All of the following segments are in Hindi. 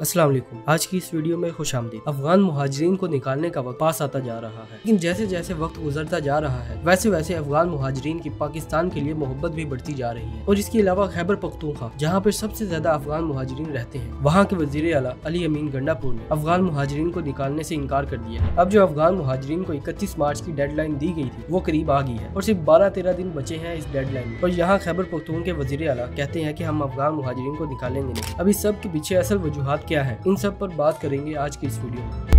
अस्सलाम वालेकुम। आज की इस वीडियो में खुशामदीद। अफगान मुहाजिरीन को निकालने का वक्त पास आता जा रहा है, लेकिन जैसे जैसे वक्त गुजरता जा रहा है वैसे वैसे अफगान मुहाजिरीन की पाकिस्तान के लिए मोहब्बत भी बढ़ती जा रही है। और इसके अलावा खैबर पख्तूनख्वा, जहाँ पर सबसे ज्यादा अफगान मुहाजिरीन रहते हैं, वहाँ के वजीर आला अली अमीन गंडापुर ने अफगान मुहाजिरीन को निकालने से इनकार कर दिया है। अब जो अफगान मुहाजिरीन को 31 मार्च की डेडलाइन दी गई थी वो करीब आ गई है और सिर्फ 12-13 दिन बचे हैं इस डेडलाइन में। और यहाँ खैबर पख्तून के वजीर आला कहते हैं कि हम अफगान मुहाजिरीन को निकालेंगे नहीं। अब इस सब के पीछे असल वजूहात क्या है, इन सब पर बात करेंगे आज की इस वीडियो में।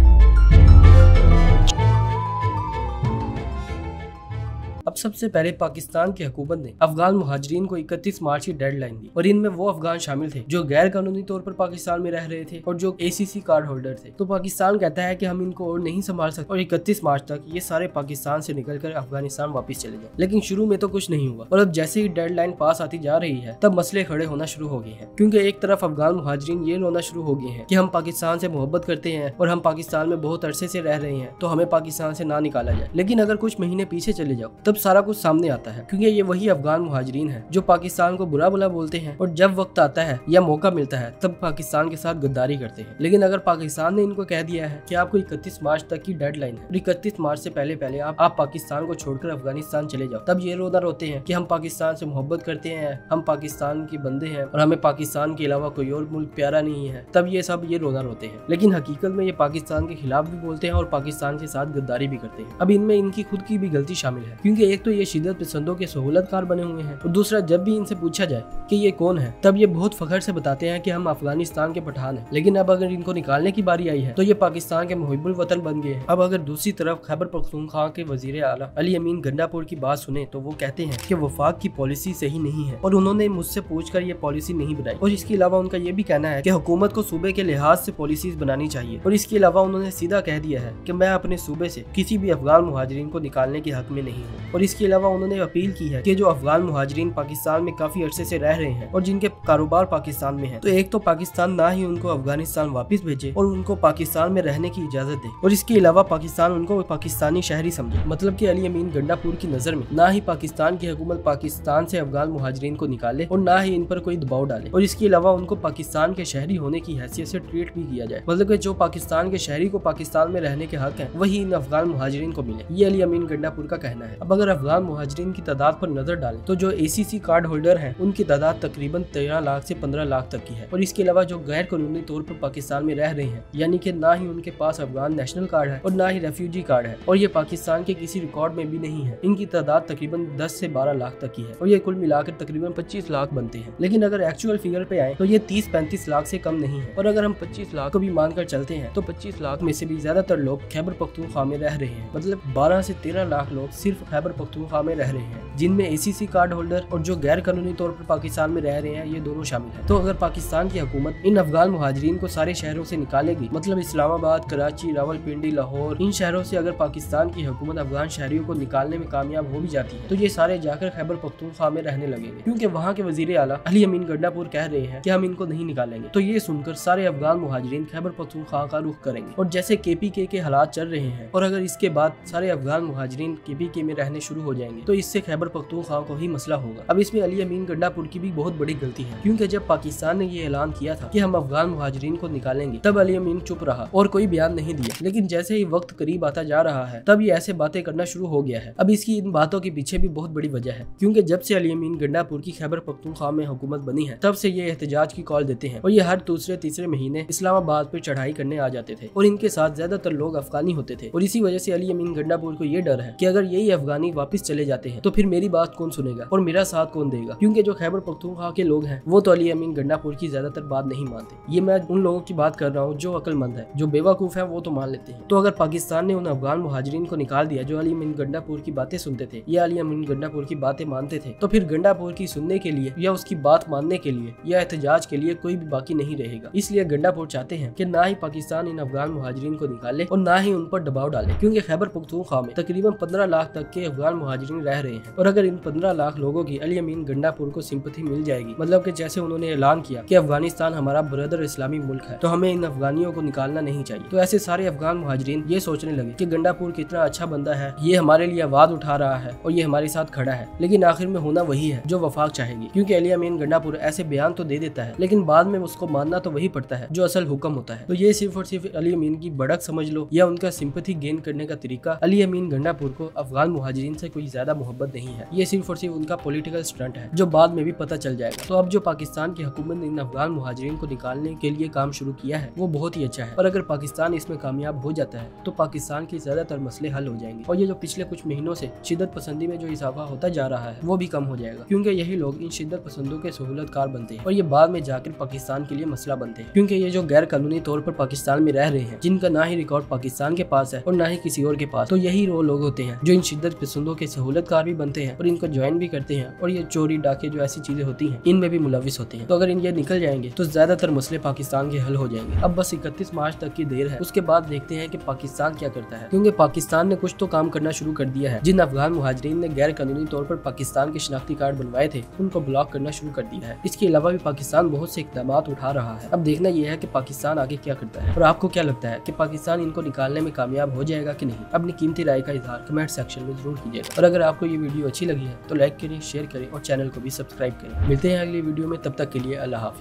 अब सबसे पहले पाकिस्तान की हुकूमत ने अफगान मुहाजिरीन को 31 मार्च की डेडलाइन दी और इनमें वो अफगान शामिल थे जो गैर कानूनी तौर पर पाकिस्तान में रह रहे थे और जो ACC कार्ड होल्डर थे। तो पाकिस्तान कहता है कि हम इनको और नहीं संभाल सकते और 31 मार्च तक ये सारे पाकिस्तान से निकलकर अफगानिस्तान वापस चले जाए। लेकिन शुरू में तो कुछ नहीं हुआ और अब जैसे ही डेडलाइन पास आती जा रही है तब मसले खड़े होना शुरू हो गए हैं, क्योंकि एक तरफ अफगान मुहाजिरीन ये रोना शुरू हो गए हैं कि हम पाकिस्तान से मोहब्बत करते हैं और हम पाकिस्तान में बहुत अरसे से रह रहे हैं, तो हमें पाकिस्तान से ना निकाला जाए। लेकिन अगर कुछ महीने पीछे चले जाओ तब सारा कुछ सामने आता है, क्योंकि ये वही अफगान मुहाजिरीन है जो पाकिस्तान को बुरा भला बोलते हैं और जब वक्त आता है या मौका मिलता है तब पाकिस्तान के साथ गद्दारी करते हैं। लेकिन अगर पाकिस्तान ने इनको कह दिया है कि आपको 31 मार्च तक की डेडलाइन है और 31 मार्च से पहले आप पाकिस्तान को छोड़कर अफगानिस्तान चले जाओ, तब ये रोना रोते हैं कि हम पाकिस्तान से मोहब्बत करते हैं, हम पाकिस्तान के बंदे हैं और हमें पाकिस्तान के अलावा कोई और मुल्क प्यारा नहीं है। तब ये सब ये रोना रोते हैं, लेकिन हकीकत में ये पाकिस्तान के खिलाफ भी बोलते हैं और पाकिस्तान के साथ गद्दारी भी करते हैं। अब इनमें इनकी खुद की भी गलती शामिल है, क्योंकि एक तो ये शिद्दत पसंदों के सहूलतकार बने हुए हैं और दूसरा जब भी इनसे पूछा जाए कि ये कौन है तब ये बहुत फख्र से बताते हैं कि हम अफगानिस्तान के पठान हैं। लेकिन अब अगर इनको निकालने की बारी आई है तो ये पाकिस्तान के मुहिब्बुल वतन बन गए हैं। अब अगर दूसरी तरफ खैबर पख्तूनख्वा के वजीर आला अली अमीन गंडापुर की बात सुने तो वो कहते हैं कि वफाक की पॉलिसी सही नहीं है और उन्होंने मुझसे पूछकर ये पॉलिसी नहीं बनाई। और इसके अलावा उनका ये भी कहना है कि हुकूमत को सूबे के लिहाज से पॉलिसीज बनानी चाहिए। और इसके अलावा उन्होंने सीधा कह दिया है कि मैं अपने सूबे से किसी भी अफगान मुहाजिरीन को निकालने के हक में नहीं हूँ। और इसके अलावा उन्होंने अपील की है कि जो अफगान मुहाजिरीन पाकिस्तान में काफी अरसे से रह रहे हैं और जिनके कारोबार पाकिस्तान में है, तो एक तो पाकिस्तान ना ही उनको अफगानिस्तान वापस भेजे और उनको पाकिस्तान में रहने की इजाजत दे, और इसके अलावा पाकिस्तान उनको पाकिस्तानी शहरी समझे। मतलब कि अली अमीन गंडापुर की नजर में ना ही पाकिस्तान की हुकूमत पाकिस्तान से अफगान मुहाजिरीन को निकाले और ना ही इन पर कोई दबाव डाले, और इसके अलावा उनको पाकिस्तान के शहरी होने की हैसियत से ट्रीट भी किया जाए। मतलब कि जो पाकिस्तान के शहरी को पाकिस्तान में रहने के हक है वही इन अफगान मुहाजिरीन को मिले। ये अली अमीन गंडापुर का कहना है। अब अगर अफगान मुहाजिरीन की तादाद पर नजर डालें तो जो ACC कार्ड होल्डर हैं उनकी तादाद तकरीबन 13 लाख से 15 लाख तक की है। और इसके अलावा जो गैर कानूनी तौर पर पाकिस्तान में रह रहे हैं, यानी कि ना ही उनके पास अफगान नेशनल कार्ड है और ना ही रेफ्यूजी कार्ड है और ये पाकिस्तान के किसी रिकॉर्ड में भी नहीं है, इनकी तादाद तकरीबन 10 से 12 लाख तक की है और ये कुल मिलाकर तकरीबन 25 लाख बनते हैं। लेकिन अगर एक्चुअल फिगर पे आए तो ये 30-35 लाख से कम नहीं है। और अगर हम 25 लाख को भी मानकर चलते हैं तो 25 लाख में से भी ज्यादातर लोग खैबर पख्तूनख्वा में रह रहे हैं। मतलब 12 से 13 लाख लोग सिर्फ खैबर पख्तूनख्वा में रह रहे हैं, जिनमें ACC कार्ड होल्डर और जो गैर कानूनी तौर पर पाकिस्तान में रह रहे हैं ये दोनों शामिल हैं। तो अगर पाकिस्तान की हुकूमत इन अफगान मुहाजिरीन को सारे शहरों से निकालेगी, मतलब इस्लामाबाद, कराची, रावलपिंडी, लाहौर, इन शहरों से अगर पाकिस्तान की हुकूमत अफगान शहरियों को निकालने में कामयाब हो भी जाती है तो ये सारे जाकर खैबर पख्तूनख्वा में रहने लगेंगे, क्योंकि वहाँ के वजीर आला अली अमीन गंडापुर कह रहे हैं कि हम इनको नहीं निकालेंगे। तो ये सुनकर सारे अफगान मुहाजिरीन खैबर पख्तूनख्वा का रुख करेंगे। और जैसे KPK के हालात चल रहे हैं और अगर इसके बाद सारे अफगान मुहाजिरीन KPK में रहने शुरू हो जाएंगे तो इससे खैबर पख्तूनख्वा को ही मसला होगा। अब इसमें अली अमीन गंडापुर की भी बहुत बड़ी गलती है, क्योंकि जब पाकिस्तान ने ये ऐलान किया था कि हम अफगान मुहाजिरीन को निकालेंगे तब अली अमीन चुप रहा और कोई बयान नहीं दिया। लेकिन जैसे ही वक्त करीब आता जा रहा है तब ये ऐसे बातें करना शुरू हो गया है। अब इसकी इन बातों के पीछे भी बहुत बड़ी वजह है, क्योंकि जब से अली अमीन गंडापुर की खैबर पख्तूनख्वा में हुकूमत बनी है तब से ये एहतजाज की कॉल देते हैं और ये हर दूसरे-तीसरे महीने इस्लामाबाद पर चढ़ाई करने आ जाते थे और इनके साथ ज्यादातर लोग अफगानी होते थे। और इसी वजह से अली अमीन गंडापुर को ये डर है कि अगर यही अफगानी वापस चले जाते हैं तो फिर मेरी बात कौन सुनेगा और मेरा साथ कौन देगा, क्योंकि जो खैबर पख्तूनख्वा के लोग हैं वो तो अली अमीन गंडापुर की ज्यादातर बात नहीं मानते। ये मैं उन लोगों की बात कर रहा हूँ जो अक्लमंद है, जो बेवकूफ है वो तो मान लेते हैं। तो अगर पाकिस्तान ने उन अफगान मुहाजिरीन को निकाल दिया जो अली अमीन गंडापुर की बातें सुनते थे या अली अमीन गंडापुर की बातें मानते थे, तो फिर गंडापुर की सुनने के लिए या उसकी बात मानने के लिए या एहतजाज के लिए कोई भी बाकी नहीं रहेगा। इसलिए गंडापुर चाहते हैं कि ना ही पाकिस्तान इन अफगान मुहाजिरीन को निकाले और ना ही उन पर दबाव डाले, क्योंकि खैबर पख्तूनख्वा में तकरीबन 15 लाख तक के अफगान अफगान मुहाजिरीन रह रहे हैं। और अगर इन 15 लाख लोगों की अली अमीन गंडापुर को सिंपैथी मिल जाएगी, मतलब कि जैसे उन्होंने ऐलान किया कि अफगानिस्तान हमारा ब्रदर इस्लामी मुल्क है, तो हमें इन अफगानियों को निकालना नहीं चाहिए। तो ऐसे सारे अफगान मुहाजिरीन ये सोचने लगे कि गंडापुर कितना अच्छा बंदा है, ये हमारे लिए आवाज उठा रहा है और ये हमारे साथ खड़ा है। लेकिन आखिर में होना वही है जो वफाक चाहेगी, क्योंकि अली अमीन गंडापुर ऐसे बयान तो दे देता है लेकिन बाद में उसको मानना तो वही पड़ता है जो असल हुक्म होता है। तो ये सिर्फ और सिर्फ अली अमीन की बढ़त समझ लो या उनका सिंपैथी गेन करने का तरीका। अली अमीन गंडापुर को अफगान मुहाजिरीन से कोई ज्यादा मोहब्बत नहीं है, ये सिर्फ और सिर्फ उनका पॉलिटिकल स्टंट है जो बाद में भी पता चल जाएगा। तो अब जो पाकिस्तान की हुकूमत ने इन अफगान मुहाजिरीन को निकालने के लिए काम शुरू किया है वो बहुत ही अच्छा है, और अगर पाकिस्तान इसमें कामयाब हो जाता है तो पाकिस्तान के ज्यादातर मसले हल हो जाएंगे। और ये जो पिछले कुछ महीनों से शिद्दत पसंदी में जो इजाफा होता जा रहा है वो भी कम हो जाएगा, क्योंकि यही लोग इन शिद्दत पसंदों के सहूलतकार बनते हैं और ये बाद में जाकर पाकिस्तान के लिए मसला बनते हैं। क्योंकि ये जो गैर कानूनी तौर पर पाकिस्तान में रह रहे हैं, जिनका ना ही रिकॉर्ड पाकिस्तान के पास है और ना ही किसी और के पास, तो यही वो लोग होते हैं जो इन शिद्दत पसंदों के सहूलतकार भी बनते हैं और इनको ज्वाइन भी करते हैं, और ये चोरी डाके जो ऐसी चीजें होती हैं इनमें भी मुलविस होते हैं। तो अगर ये निकल जाएंगे तो ज्यादातर मसले पाकिस्तान के हल हो जाएंगे। अब बस 31 मार्च तक की देर है, उसके बाद देखते हैं कि पाकिस्तान क्या करता है, क्योंकि पाकिस्तान ने कुछ तो काम करना शुरू कर दिया है। जिन अफगान मुहाजिरीन ने गैर कानूनी तौर पर पाकिस्तान के शनाख्ती कार्ड बनवाए थे उनको ब्लॉक करना शुरू कर दिया है। इसके अलावा भी पाकिस्तान बहुत से इकदाम उठा रहा है। अब देखना यह है कि पाकिस्तान आगे क्या करता है, और आपको क्या लगता है कि पाकिस्तान इनको निकालने में कामयाब हो जाएगा कि नहीं? अपनी कीमती राय का इजहार कमेंट सेक्शन में जरूर कीजिएगा। और अगर आपको ये वीडियो अच्छी लगी है तो लाइक करें, शेयर करें और चैनल को भी सब्सक्राइब करें। मिलते हैं अगली वीडियो में, तब तक के लिए अल्लाह हाफिज़।